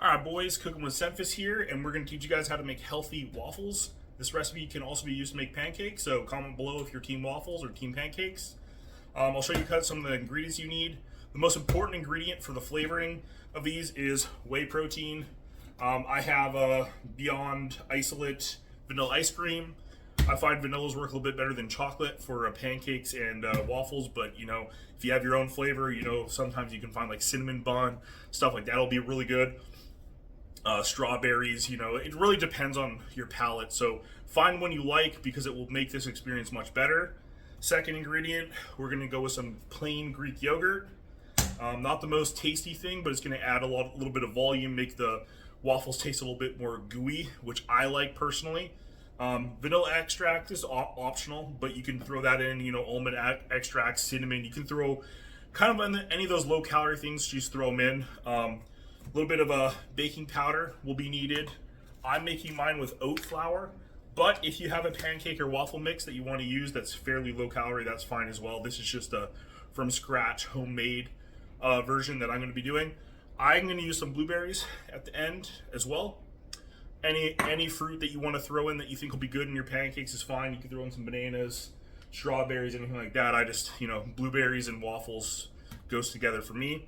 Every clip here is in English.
Alright boys, cooking with Semphis here, and we're going to teach you guys how to make healthy waffles. This recipe can also be used to make pancakes, so comment below if you're team waffles or team pancakes. I'll show you some of the ingredients you need. The most important ingredient for the flavoring of these is whey protein. I have Beyond Isolate vanilla ice cream. I find vanillas work a little bit better than chocolate for pancakes and waffles, but if you have your own flavor, sometimes you can find like cinnamon bun, stuff like that will be really good. Strawberries, it really depends on your palate, so find one you like because it will make this experience much better. Second ingredient, we're going to go with some plain Greek yogurt. Not the most tasty thing, but it's going to add a little bit of volume, make the waffles taste a little bit more gooey, which I like personally. Vanilla extract is optional, but you can throw that in, almond extract, cinnamon. You can throw kind of any of those low calorie things, just throw them in. A little bit of a baking powder will be needed. I'm making mine with oat flour, but if you have a pancake or waffle mix that you want to use that's fairly low calorie, that's fine as well. This is just a from scratch homemade version that I'm going to be doing. I'm going to use some blueberries at the end as well. Any fruit that you want to throw in that you think will be good in your pancakes is fine. You can throw in some bananas, strawberries, anything like that. I just, blueberries and waffles goes together for me.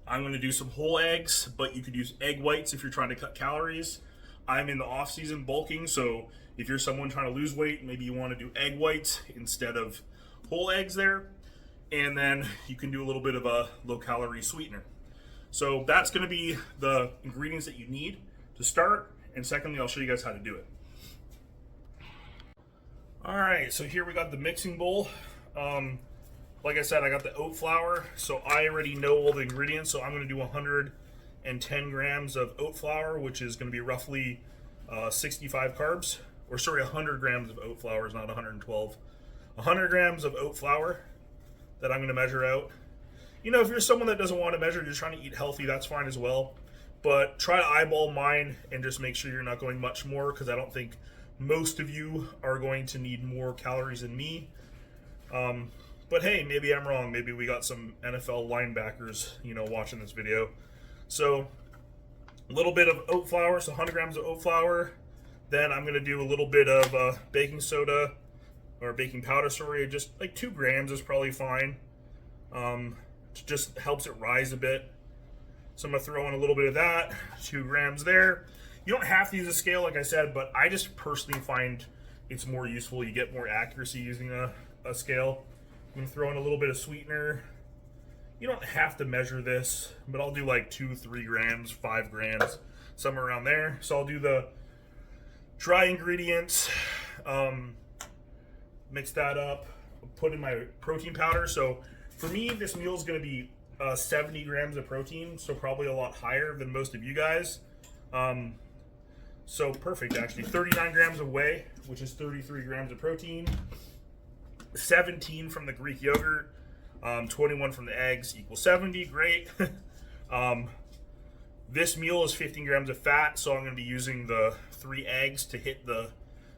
I'm going to do some whole eggs, but you could use egg whites if you're trying to cut calories. I'm in the off season bulking, so if you're someone trying to lose weight, maybe you want to do egg whites instead of whole eggs there. And then you can do a little bit of a low calorie sweetener. So that's going to be the ingredients that you need to start. And secondly, I'll show you guys how to do it. All right, so here we got the mixing bowl. Like I said, I got the oat flour, so I already know all the ingredients. So I'm going to do 110 grams of oat flour, which is going to be roughly 65 carbs. Or sorry, 100 grams of oat flour is not 112. 100 grams of oat flour that I'm going to measure out. If you're someone that doesn't want to measure, you're trying to eat healthy, that's fine as well. But try to eyeball mine and just make sure you're not going much more, because I don't think most of you are going to need more calories than me. But hey, maybe I'm wrong. Maybe we got some NFL linebackers, watching this video. So a little bit of oat flour, so 100 grams of oat flour. Then I'm going to do a little bit of baking soda, or baking powder, sorry. Just like 2 grams is probably fine. It just helps it rise a bit. So I'm going to throw in a little bit of that, 2 grams there. You don't have to use a scale, like I said, but I just personally find it's more useful. You get more accuracy using a scale. I'm going to throw in a little bit of sweetener. You don't have to measure this, but I'll do like 2, 3 grams, 5 grams, somewhere around there. So I'll do the dry ingredients, mix that up, put in my protein powder. So for me, this meal is going to be 70 grams of protein, so probably a lot higher than most of you guys. So perfect, actually. 39 grams of whey, which is 33 grams of protein. 17 from the Greek yogurt, 21 from the eggs equals 70. Great. This meal is 15 grams of fat, so I'm going to be using the 3 eggs to hit the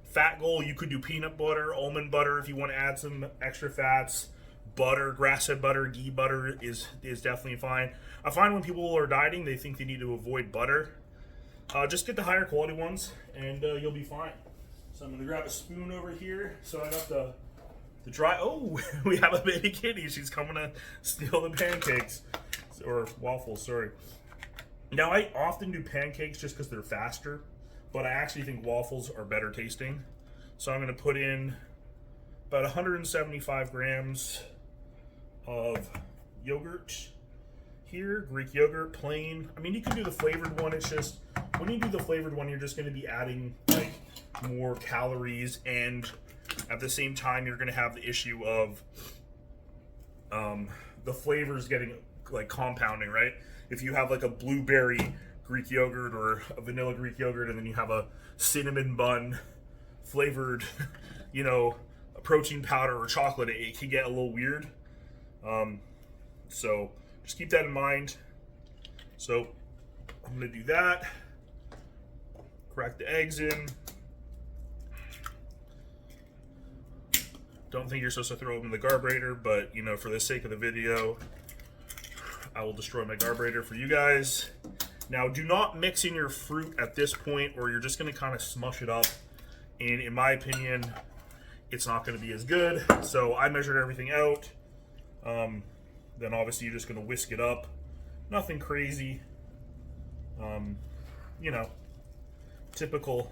fat goal. You could do peanut butter, almond butter if you want to add some extra fats. Butter, grass-fed butter, ghee butter is definitely fine. I find when people are dieting, they think they need to avoid butter. Just get the higher quality ones, and you'll be fine. So I'm going to grab a spoon over here. So I got the dry. Oh, we have a baby kitty. She's coming to steal the pancakes, or waffles. Sorry. Now I often do pancakes just because they're faster, but I actually think waffles are better tasting. So I'm going to put in about 175 grams of yogurt here, Greek yogurt, plain. I mean, you can do the flavored one. It's just when you do the flavored one, you're just going to be adding like more calories, and at the same time, you're going to have the issue of the flavors getting like compounding, right? If you have like a blueberry Greek yogurt or a vanilla Greek yogurt, and then you have a cinnamon bun flavored, a protein powder or chocolate, it can get a little weird. So just keep that in mind. So I'm going to do that. Crack the eggs in. Don't think you're supposed to throw them in the carburetor, but for the sake of the video, I will destroy my carburetor for you guys. Now, do not mix in your fruit at this point, or you're just going to kind of smush it up. And in my opinion, it's not going to be as good. So I measured everything out. Then obviously you're just going to whisk it up. Nothing crazy. You know, typical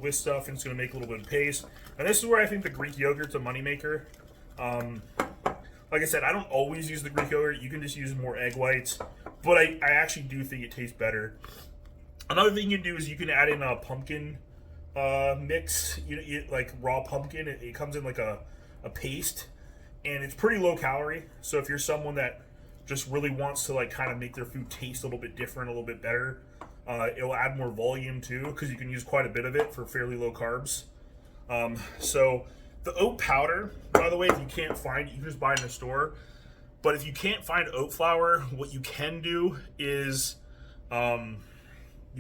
whisk stuff, and it's going to make a little bit of paste. And this is where I think the Greek yogurt's a moneymaker. Like I said, I don't always use the Greek yogurt. You can just use more egg whites. But I actually do think it tastes better. Another thing you can do is you can add in a pumpkin mix, like raw pumpkin. It comes in like a paste, and it's pretty low calorie. So if you're someone that just really wants to like kind of make their food taste a little bit different, a little bit better, it'll add more volume too, because you can use quite a bit of it for fairly low carbs. So the oat powder, by the way, if you can't find it, you can just buy it in the store. But if you can't find oat flour, what you can do is you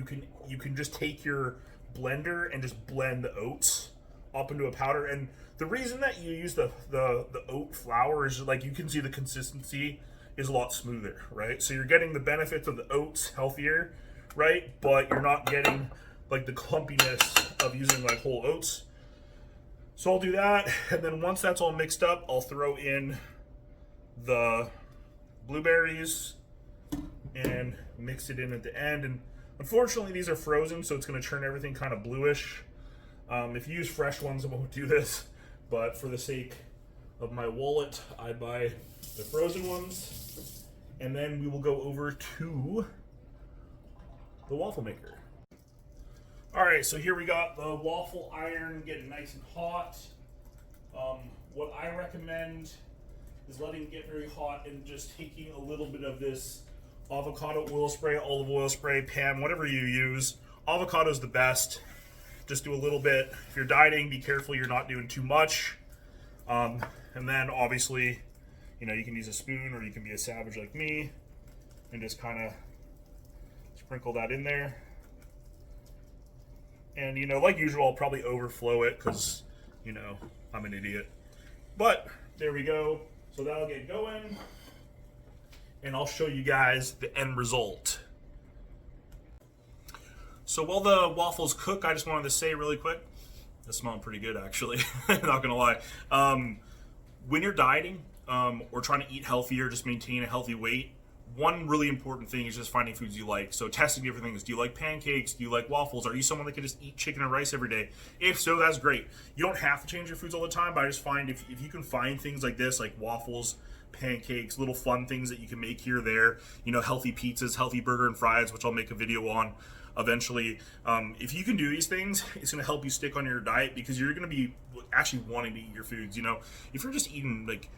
can just take your blender and just blend the oats up into a powder. And the reason that you use the oat flour is like you can see the consistency is a lot smoother, right? So you're getting the benefits of the oats healthier, right? But you're not getting like the clumpiness of using like whole oats. So I'll do that, and then once that's all mixed up, I'll throw in the blueberries and mix it in at the end. And unfortunately these are frozen, so it's going to turn everything kind of bluish. If you use fresh ones, I won't do this, but for the sake of my wallet, I buy the frozen ones. And then we will go over to the waffle maker. Alright, so here we got the waffle iron getting nice and hot. What I recommend is letting it get very hot and just taking a little bit of this avocado oil spray, olive oil spray, pan, whatever you use. Avocado is the best. Just do a little bit. If you're dieting, be careful you're not doing too much. And then obviously, you know, you can use a spoon, or you can be a savage like me and just kind of sprinkle that in there. And, you know, like usual, I'll probably overflow it because, you know, I'm an idiot. But there we go. So that'll get going, and I'll show you guys the end result. So while the waffles cook, I just wanted to say really quick, they're smelling pretty good actually, not gonna lie. When you're dieting or trying to eat healthier, just maintain a healthy weight, one really important thing is just finding foods you like. So testing different things. Do you like pancakes? Do you like waffles? Are you someone that can just eat chicken and rice every day? If so, that's great. You don't have to change your foods all the time, but I just find if you can find things like this, like waffles, pancakes, little fun things that you can make here or there, you know, healthy pizzas, healthy burger and fries, which I'll make a video on eventually. If you can do these things, it's going to help you stick on your diet, because you're going to be actually wanting to eat your foods. You know, if you're just eating like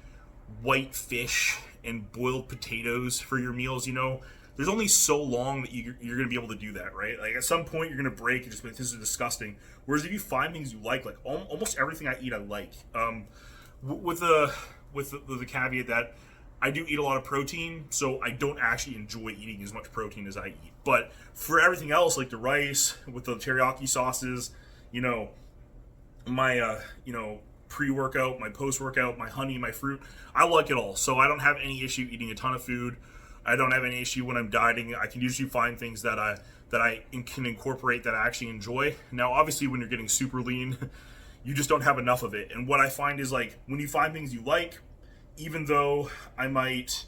white fish and boiled potatoes for your meals, you know, there's only so long that you're going to be able to do that, right? Like at some point you're going to break and just be like, this is disgusting. Whereas if you find things you like almost everything I eat I like, with the caveat that I do eat a lot of protein, so I don't actually enjoy eating as much protein as I eat. But for everything else, like the rice with the teriyaki sauces, you know, my pre-workout, my post-workout, my honey, my fruit, I like it all. So I don't have any issue eating a ton of food. I don't have any issue when I'm dieting. I can usually find things that I can incorporate that I actually enjoy. Now, obviously, when you're getting super lean, you just don't have enough of it. And what I find is, like, when you find things you like, even though I might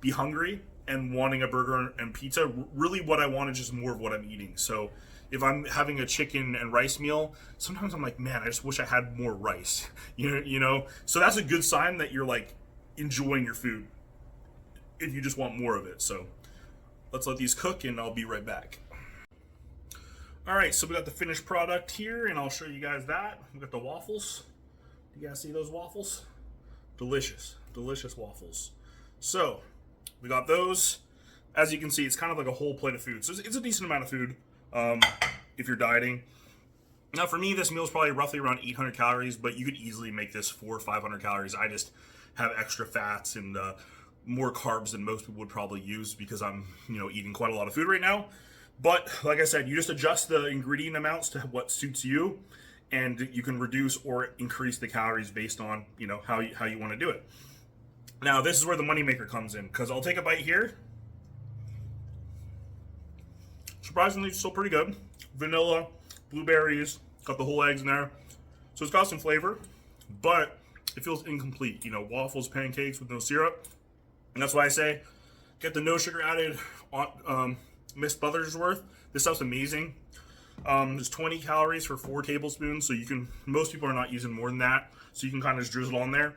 be hungry and wanting a burger and pizza, really what I want is just more of what I'm eating. So if I'm having a chicken and rice meal, sometimes I'm like, man, I just wish I had more rice. You know? So that's a good sign that you're like enjoying your food if you just want more of it. So let's let these cook and I'll be right back. All right, so we got the finished product here, and I'll show you guys that. We got the waffles. Do you guys see those waffles? Delicious, delicious waffles. So we got those. As you can see, it's kind of like a whole plate of food. So it's a decent amount of food if you're dieting. Now for me, this meal is probably roughly around 800 calories, but you could easily make this 400 or 500 calories. I just have extra fats and more carbs than most people would probably use because I'm, you know, eating quite a lot of food right now. But like I said, you just adjust the ingredient amounts to what suits you, and you can reduce or increase the calories based on, you know, how you want to do it. Now this is where the moneymaker comes in, because I'll take a bite here. surprisingly still pretty good. Vanilla, blueberries, got the whole eggs in there. So it's got some flavor, but it feels incomplete. You know, waffles, pancakes with no syrup. And that's why I say get the no sugar added Miss Buttersworth. This stuff's amazing. There's 20 calories for 4 tablespoons, so you can, most people are not using more than that, so you can kind of just drizzle on there.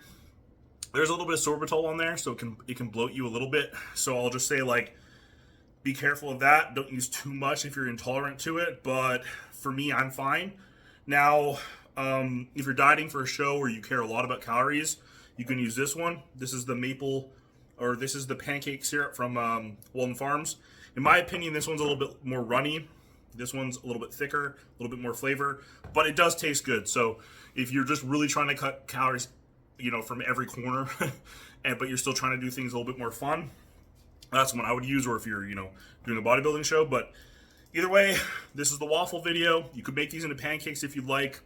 There's a little bit of sorbitol on there, so it can bloat you a little bit. So I'll just say, like, be careful of that. Don't use too much if you're intolerant to it, but for me, I'm fine. Now, if you're dieting for a show where you care a lot about calories, you can use this one. This is the maple, or this is the pancake syrup from Walden Farms. In my opinion, this one's a little bit more runny. This one's a little bit thicker, a little bit more flavor, but it does taste good. So if you're just really trying to cut calories, you know, from every corner, but you're still trying to do things a little bit more fun, that's one I would use, or if you're, you know, doing a bodybuilding show. But either way, this is the waffle video. You could make these into pancakes if you'd like.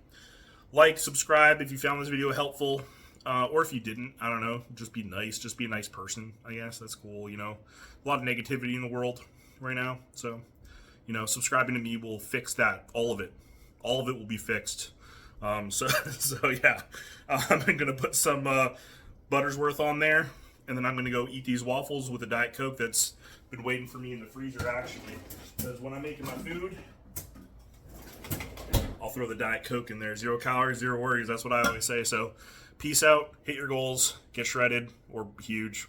Like, subscribe if you found this video helpful, or if you didn't, I don't know, just be nice. Just be a nice person, I guess. That's cool, you know. A lot of negativity in the world right now, so, you know, subscribing to me will fix that. All of it will be fixed. So yeah, I'm gonna put some Buttersworth on there, and then I'm gonna go eat these waffles with a Diet Coke that's been waiting for me in the freezer, actually, because when I'm making my food, I'll throw the Diet Coke in there. 0 calories, 0 worries. That's what I always say. So peace out, hit your goals, get shredded or huge.